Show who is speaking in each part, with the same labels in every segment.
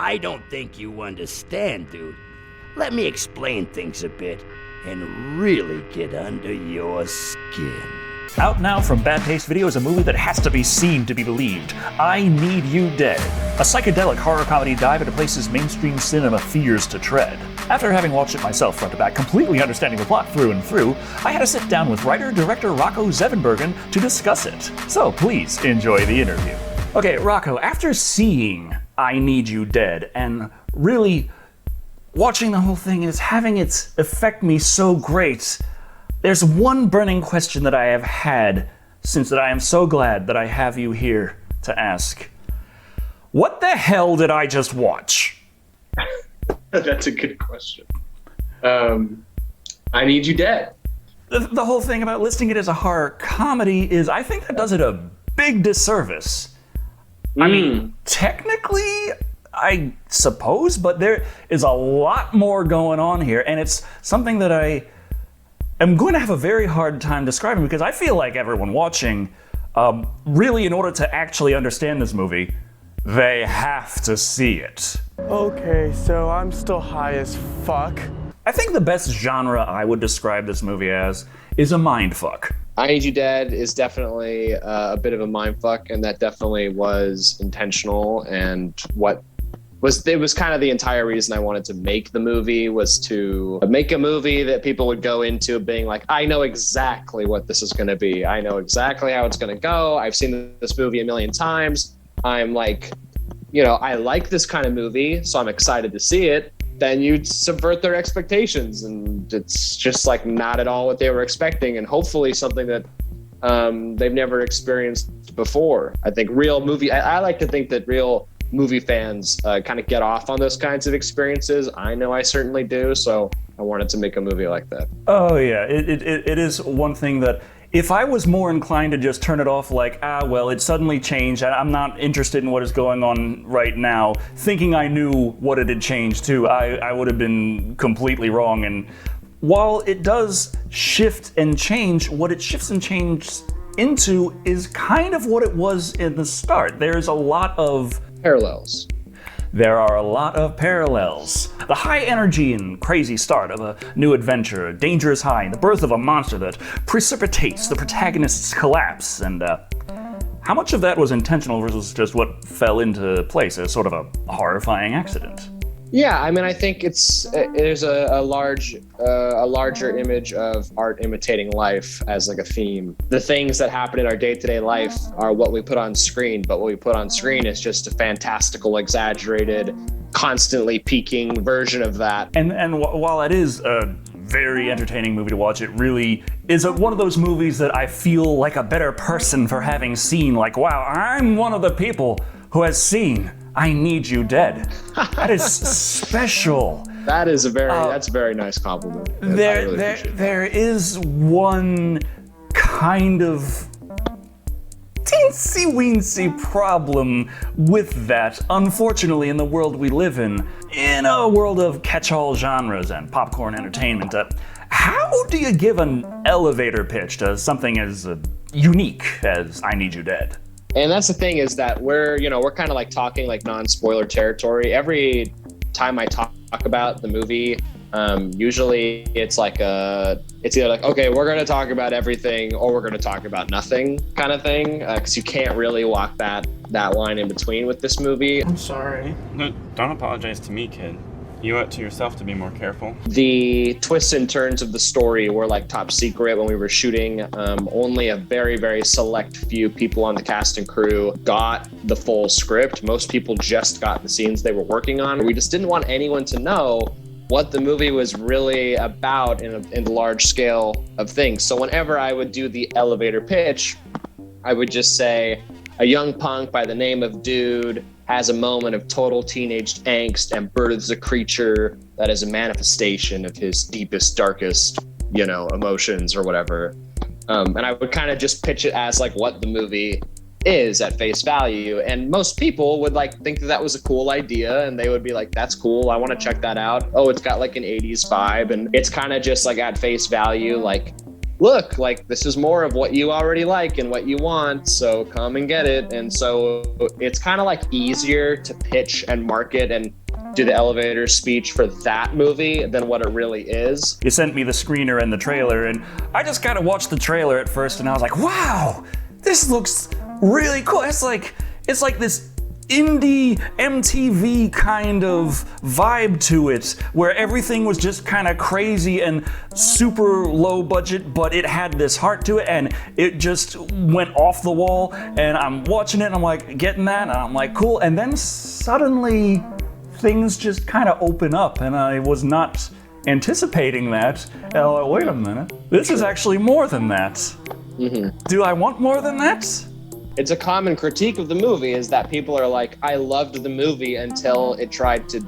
Speaker 1: I don't think you understand, dude. Let me explain things a bit and really get under your skin.
Speaker 2: Out now from Bad Taste Video is a movie that has to be seen to be believed. I Need You Dead. A psychedelic horror comedy dive into places mainstream cinema fears to tread. After having watched it myself front to back, completely understanding the plot through and through, I had to sit down with writer-director Rocko Zevenbergen to discuss it. So please enjoy the interview. Okay, Rocko, after seeing I Need You Dead and really watching the whole thing is having it affect me so great, there's one burning question that I have had since that I am so glad that I have you here to ask. What the hell did I just watch?
Speaker 3: That's a good question. I Need You Dead.
Speaker 2: The whole thing about listing it as a horror comedy is, I think that does it a big disservice. I mean, technically, I suppose, but there is a lot more going on here, and it's something that I am going to have a very hard time describing because I feel like everyone watching, really, in order to actually understand this movie, they have to see it.
Speaker 4: Okay, so I'm still high as fuck.
Speaker 2: I think the best genre I would describe this movie as is a mindfuck.
Speaker 3: I Need You Dead is definitely a bit of a mindfuck, and that definitely was intentional. And it was kind of the entire reason I wanted to make the movie, was to make a movie that people would go into being like, I know exactly what this is going to be. I know exactly how it's going to go. I've seen this movie a million times. I'm like, I like this kind of movie, so I'm excited to see it. Then you subvert their expectations, and it's just like not at all what they were expecting, and hopefully something that they've never experienced before. I think I like to think that real movie fans kind of get off on those kinds of experiences. I know I certainly do, so I wanted to make a movie like that.
Speaker 2: Oh yeah, it is one thing that if I was more inclined to just turn it off like, well, it suddenly changed, I'm not interested in what is going on right now, thinking I knew what it had changed to, I would have been completely wrong. And while it does shift and change, what it shifts and changes into is kind of what it was in the start. There's a lot of
Speaker 3: parallels.
Speaker 2: There are a lot of parallels. The high energy and crazy start of a new adventure, a dangerous high, and the birth of a monster that precipitates the protagonist's collapse, and how much of that was intentional versus just what fell into place as sort of a horrifying accident?
Speaker 3: Yeah, I mean, I think there's a larger image of art imitating life as like a theme. The things that happen in our day-to-day life are what we put on screen, but what we put on screen is just a fantastical, exaggerated, constantly peaking version of that.
Speaker 2: And while it is a very entertaining movie to watch, it really is one of those movies that I feel like a better person for having seen. Like, wow, I'm one of the people who has seen I Need You Dead. That is special.
Speaker 3: That's a very nice compliment.
Speaker 2: There is one kind of teensy-weensy problem with that, unfortunately, in the world we live in a world of catch-all genres and popcorn entertainment. How do you give an elevator pitch to something as unique as I Need You Dead?
Speaker 3: And that's the thing, is that we're kind of like talking like non-spoiler territory. Every time I talk about the movie, usually it's either like, okay, we're going to talk about everything or we're going to talk about nothing kind of thing. Because you can't really walk that line in between with this movie.
Speaker 4: I'm sorry.
Speaker 5: No, don't apologize to me, kid. You owe it to yourself to be more careful.
Speaker 3: The twists and turns of the story were like top secret when we were shooting. Only a very, very select few people on the cast and crew got the full script. Most people just got the scenes they were working on. We just didn't want anyone to know what the movie was really about in the large scale of things. So whenever I would do the elevator pitch, I would just say, a young punk by the name of Dude has a moment of total teenage angst and births a creature that is a manifestation of his deepest, darkest, emotions or whatever. And I would kind of just pitch it as like what the movie is at face value. And most people would like think that was a cool idea, and they would be like, that's cool, I want to check that out. Oh, it's got like an 80s vibe, and it's kind of just like at face value, like look, like, this is more of what you already like and what you want, so come and get it. And so it's kind of like easier to pitch and market and do the elevator speech for that movie than what it really is.
Speaker 2: You sent me the screener and the trailer, and I just kind of watched the trailer at first, and I was like, wow, this looks really cool. It's like this indie MTV kind of vibe to it, where everything was just kind of crazy and super low budget, but it had this heart to it, and it just went off the wall. And I'm watching it, and I'm like, getting that, and I'm like, cool. And then suddenly things just kind of open up, and I was not anticipating that. And I'm like, wait a minute, this is actually more than that. Mm-hmm. Do I want more than that?
Speaker 3: It's a common critique of the movie is that people are like, I loved the movie until it tried to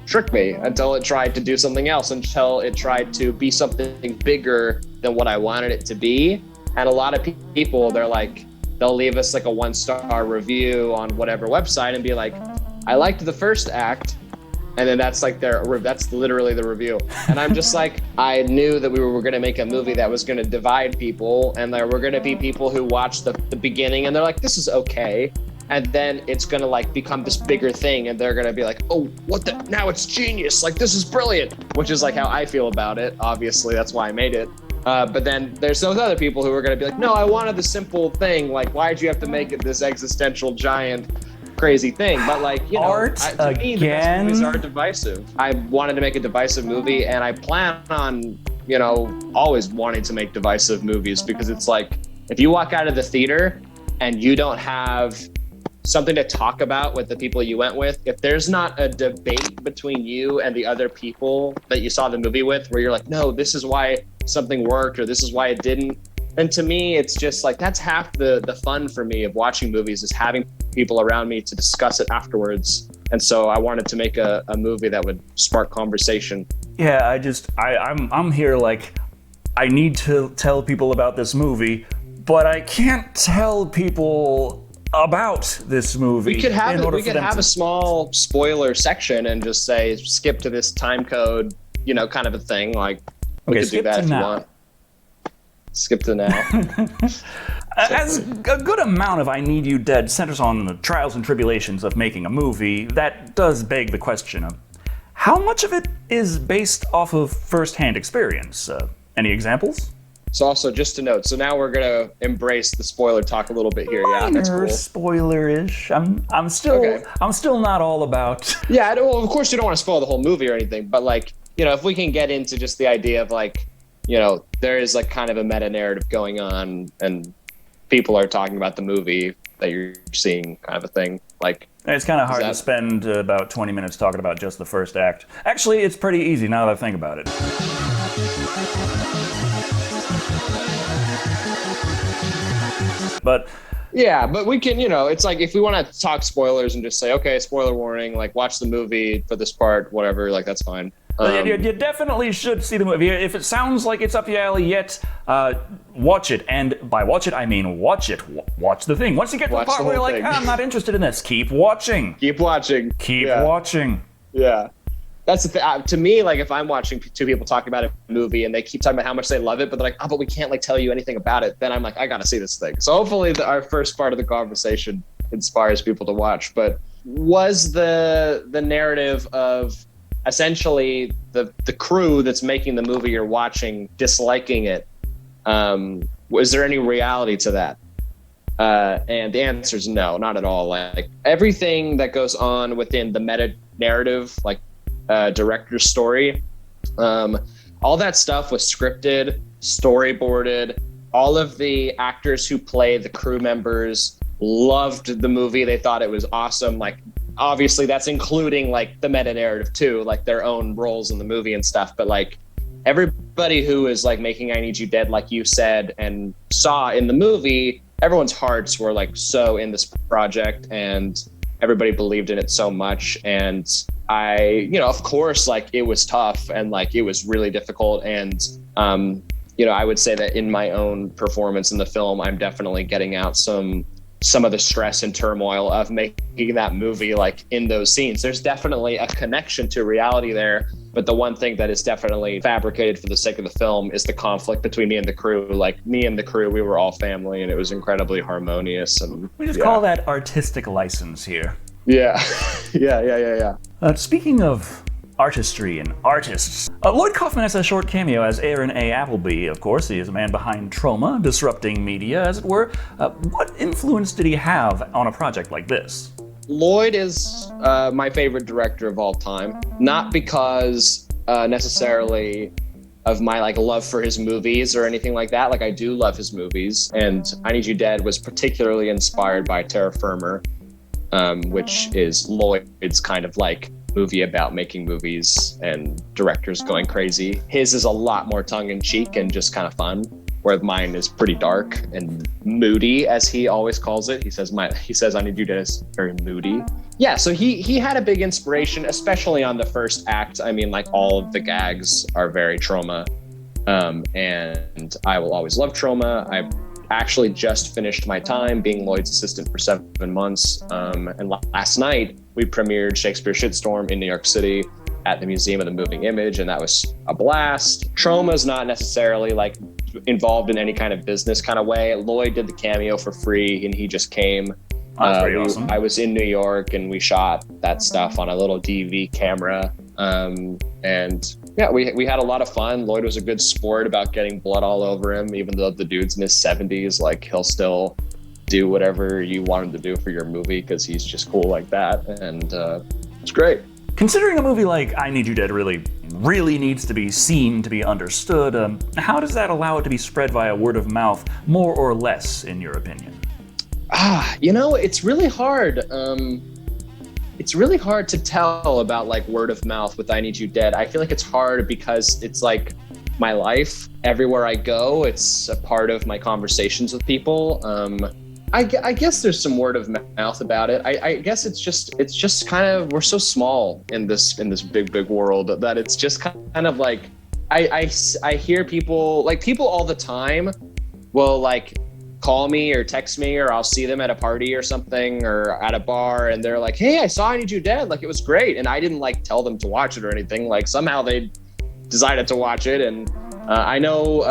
Speaker 3: trick me, until it tried to do something else, until it tried to be something bigger than what I wanted it to be. And a lot of people, they're like, they'll leave us like a 1-star review on whatever website and be like, I liked the first act. And then that's literally the review. And I'm just like, I knew that we were going to make a movie that was going to divide people, and there were going to be people who watch the beginning and they're like, this is okay. And then it's going to like become this bigger thing, and they're going to be like, oh, now it's genius. Like, this is brilliant, which is like how I feel about it. Obviously, that's why I made it. But then there's those other people who are going to be like, no, I wanted the simple thing. Like, why'd you have to make it this existential giant crazy thing? But like, you know, to me, the best movies are divisive. I wanted to make a divisive movie, and I plan on, you know, always wanting to make divisive movies, because it's like, if you walk out of the theater and you don't have something to talk about with the people you went with, if there's not a debate between you and the other people that you saw the movie with, where you're like, no, this is why something worked, or this is why it didn't, then to me, it's just like, that's half the fun for me of watching movies, is having people around me to discuss it afterwards. And so I wanted to make a movie that would spark conversation.
Speaker 2: Yeah, I'm here like, I need to tell people about this movie, but I can't tell people about this movie.
Speaker 3: We could have a small spoiler section and just say, skip to this time code, you know, kind of a thing. Like, we could do that if you want. Skip to now.
Speaker 2: As a good amount of I Need You Dead centers on the trials and tribulations of making a movie, that does beg the question of how much of it is based off of first-hand experience? Any examples?
Speaker 3: So also, just to note, so now we're gonna embrace the spoiler talk a little bit here. Yeah, that's cool.
Speaker 2: Spoiler-ish. I'm still not all about.
Speaker 3: Yeah, well, of course you don't want to spoil the whole movie or anything, but like, you know, if we can get into just the idea of like, you know, there is like kind of a meta narrative going on, and people are talking about the movie that you're seeing, kind of a thing. Like,
Speaker 2: it's kind of hard to spend about 20 minutes talking about just the first act. Actually, it's pretty easy now that I think about it. But
Speaker 3: yeah, but we can, you know, it's like, if we want to talk spoilers and just say, okay, spoiler warning, like, watch the movie for this part, whatever, like, that's fine.
Speaker 2: You definitely should see the movie. If it sounds like it's up your alley yet, watch it. And by watch it, I mean watch it. Watch the thing. Once you get to the part where you're like, I'm not interested in this, keep watching.
Speaker 3: Keep watching.
Speaker 2: Keep watching.
Speaker 3: Yeah. That's the thing. To me, like, if I'm watching two people talking about a movie and they keep talking about how much they love it, but they're like, oh, but we can't like tell you anything about it, then I'm like, I gotta see this thing. So hopefully our first part of the conversation inspires people to watch. But was the narrative of essentially the crew that's making the movie you're watching disliking it, was there any reality to that? And the answer is no, not at all. Like, everything that goes on within the meta narrative, like director's story, all that stuff was scripted, storyboarded. All of the actors who play the crew members loved the movie. They thought it was awesome. Like, obviously that's including like the meta narrative too, like their own roles in the movie and stuff. But like, everybody who is like making I Need You Dead, like you said, and saw in the movie, everyone's hearts were like so in this project, and everybody believed in it so much. And I, you know, of course, like, it was tough and like it was really difficult. And you know, I would say that in my own performance in the film, I'm definitely getting out some some of the stress and turmoil of making that movie, like in those scenes. There's definitely a connection to reality there, but the one thing that is definitely fabricated for the sake of the film is the conflict between me and the crew. Like me and the crew, we were all family, and it was incredibly harmonious. And
Speaker 2: we just call that artistic license here.
Speaker 3: Yeah. yeah.
Speaker 2: Speaking of artistry and artists, Lloyd Kaufman has a short cameo as Aaron A. Appleby, of course. He is a man behind Troma, disrupting media, as it were. What influence did he have on a project like this?
Speaker 3: Lloyd is my favorite director of all time, not because necessarily of my like love for his movies or anything like that. Like, I do love his movies, and I Need You Dead was particularly inspired by Terra Firma, which is Lloyd's kind of like movie about making movies and directors going crazy. His is a lot more tongue-in-cheek and just kind of fun, where mine is pretty dark and moody, as he always calls it. He says I Need You Dead is very moody. Yeah, so he had a big inspiration, especially on the first act. I mean, like, all of the gags are very Troma, and I will always love Troma. I actually just finished my time being Lloyd's assistant for 7 months, and last night we premiered Shakespeare's Shitstorm in New York City at the Museum of the Moving Image, and that was a blast. Troma's not necessarily like involved in any kind of business kind of way. Lloyd did the cameo for free, and he just came.
Speaker 2: That's pretty awesome.
Speaker 3: I was in New York, and we shot that stuff on a little DV camera, and yeah, we had a lot of fun. Lloyd was a good sport about getting blood all over him, even though the dude's in his 70s. Like, he'll still do whatever you want him to do for your movie because he's just cool like that, and it's great.
Speaker 2: Considering a movie like I Need You Dead really needs to be seen to be understood, how does that allow it to be spread via word of mouth, more or less, in your opinion?
Speaker 3: It's really hard. It's really hard to tell about like word of mouth with I Need You Dead. I feel like it's hard because it's like my life. Everywhere I go, it's a part of my conversations with people. I guess there's some word of mouth about it. I guess it's just kind of, we're so small in this big world that it's just kind of like, I hear people all the time will like call me or text me, or I'll see them at a party or something or at a bar, and they're like, hey, I saw I Need You Dead, like it was great. And I didn't like tell them to watch it or anything. Like, somehow they decided to watch it. And I know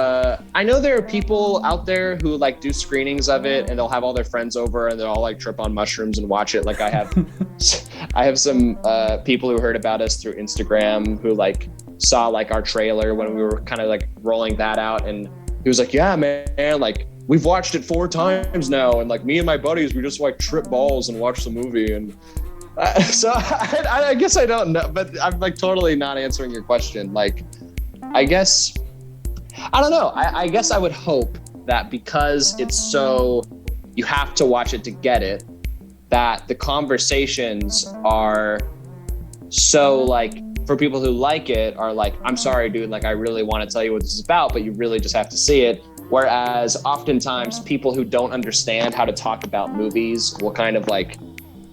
Speaker 3: there are people out there who like do screenings of it, and they'll have all their friends over and they'll all like trip on mushrooms and watch it. Like, I have some people who heard about us through Instagram who like saw like our trailer when we were kind of like rolling that out, and he was like, yeah, man, like we've watched it 4 times now, and like me and my buddies, we just like trip balls and watch the movie. And so I guess I don't know, but I'm like totally not answering your question. Like, I guess, I don't know. I guess I would hope that because it's so, you have to watch it to get it, that the conversations are so like, for people who like it are like, I'm sorry, dude, like I really want to tell you what this is about, but you really just have to see it. Whereas oftentimes people who don't understand how to talk about movies will kind of like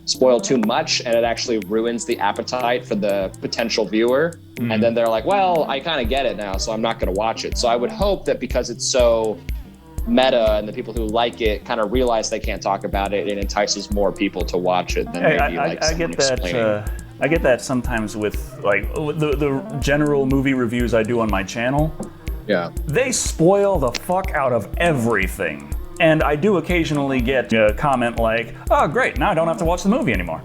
Speaker 3: spoil too much, and it actually ruins the appetite for the potential viewer. And then they're like, well, I kind of get it now, so I'm not going to watch it. So I would hope that because it's so meta and the people who like it kind of realize they can't talk about it, it entices more people to watch it than maybe like
Speaker 2: I get that. I get that sometimes with like the general movie reviews I do on my channel.
Speaker 3: Yeah.
Speaker 2: They spoil the fuck out of everything. And I do occasionally get a comment like, oh great, now I don't have to watch the movie anymore.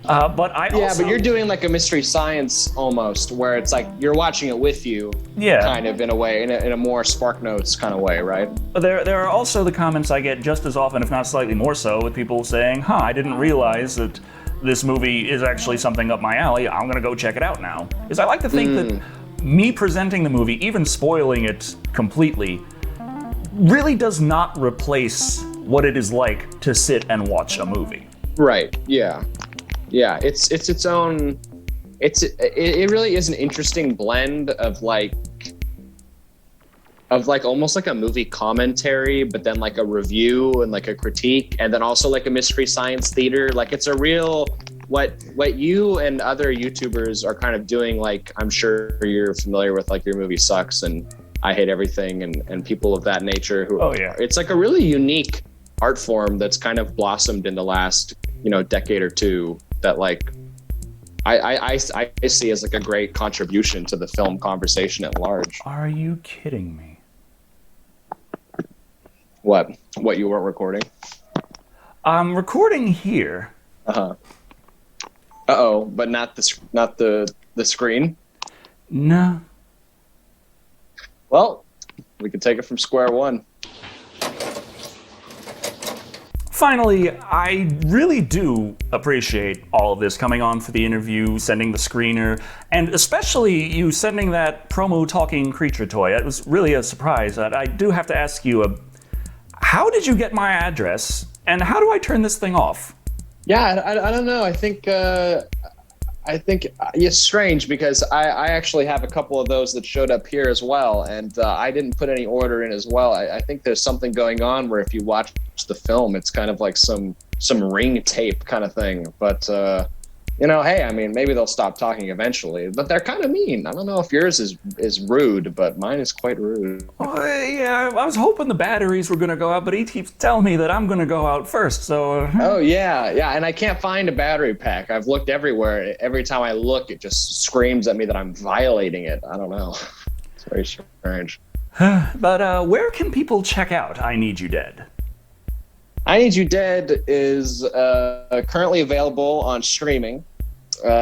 Speaker 2: But you're doing like a Mystery Science almost, where it's like you're watching it with you, kind of in a way, in a more Spark Notes kind of way, right? There are also the comments I get just as often, if not slightly more so, with people saying, I didn't realize that this movie is actually something up my alley, I'm gonna go check it out now. Because I like to think that me presenting the movie, even spoiling it completely, really does not replace what it is like to sit and watch a movie.
Speaker 3: Right, yeah. Yeah, it's its own, it really is an interesting blend of like almost like a movie commentary, but then like a review and like a critique, and then also like a Mystery Science theater. Like, it's a real, what you and other YouTubers are kind of doing, like, I'm sure you're familiar with like Your Movie Sucks and I Hate Everything and people of that nature who it's like a really unique art form that's kind of blossomed in the last, decade or two that like I see as like a great contribution to the film conversation at large.
Speaker 2: Are you kidding me?
Speaker 3: What you weren't recording?
Speaker 2: I'm recording here.
Speaker 3: Uh-oh, but not the screen?
Speaker 2: No.
Speaker 3: Well, we could take it from square one.
Speaker 2: Finally, I really do appreciate all of this coming on for the interview, sending the screener, and especially you sending that promo talking creature toy. It was really a surprise. I do have to ask you, how did you get my address, and how do I turn this thing off?
Speaker 3: Yeah, I don't know. I think it's strange because I actually have a couple of those that showed up here as well, and I didn't put any order in as well. I think there's something going on where if you watch the film, it's kind of like some ring tape kind of thing. But hey, I mean, maybe they'll stop talking eventually. But they're kind of mean. I don't know if yours is rude, but mine is quite rude.
Speaker 2: Oh, yeah, I was hoping the batteries were going to go out, but he keeps telling me that I'm going to go out first, so...
Speaker 3: Oh, yeah, and I can't find a battery pack. I've looked everywhere. Every time I look, it just screams at me that I'm violating it. I don't know. It's very strange.
Speaker 2: But where can people check out I Need You Dead?
Speaker 3: I Need You Dead is currently available on streaming.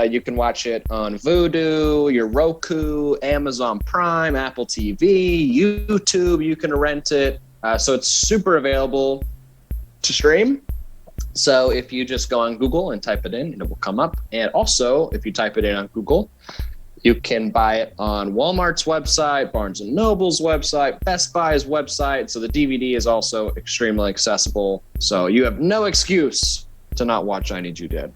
Speaker 3: You can watch it on Vudu, your Roku, Amazon Prime, Apple TV, YouTube. You can rent it. So it's super available to stream. So if you just go on Google and type it in, it will come up. And also, if you type it in on Google, you can buy it on Walmart's website, Barnes & Noble's website, Best Buy's website. So the DVD is also extremely accessible. So you have no excuse to not watch I Need You Dead.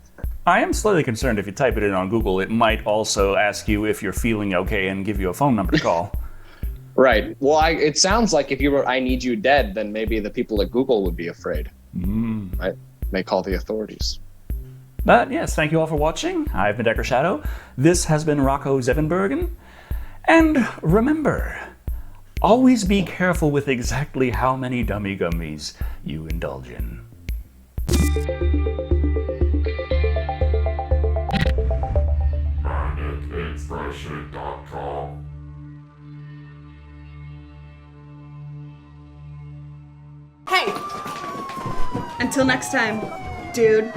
Speaker 2: I am slightly concerned if you type it in on Google, it might also ask you if you're feeling okay and give you a phone number to call.
Speaker 3: Right. Well, it sounds like if you wrote I Need You Dead, then maybe the people at Google would be afraid. Right? May call the authorities.
Speaker 2: But yes, thank you all for watching. I've been Decker Shado. This has been Rocko Zevenbergen. And remember, always be careful with exactly how many dummy gummies you indulge in.
Speaker 6: Hey! Until next time, dude.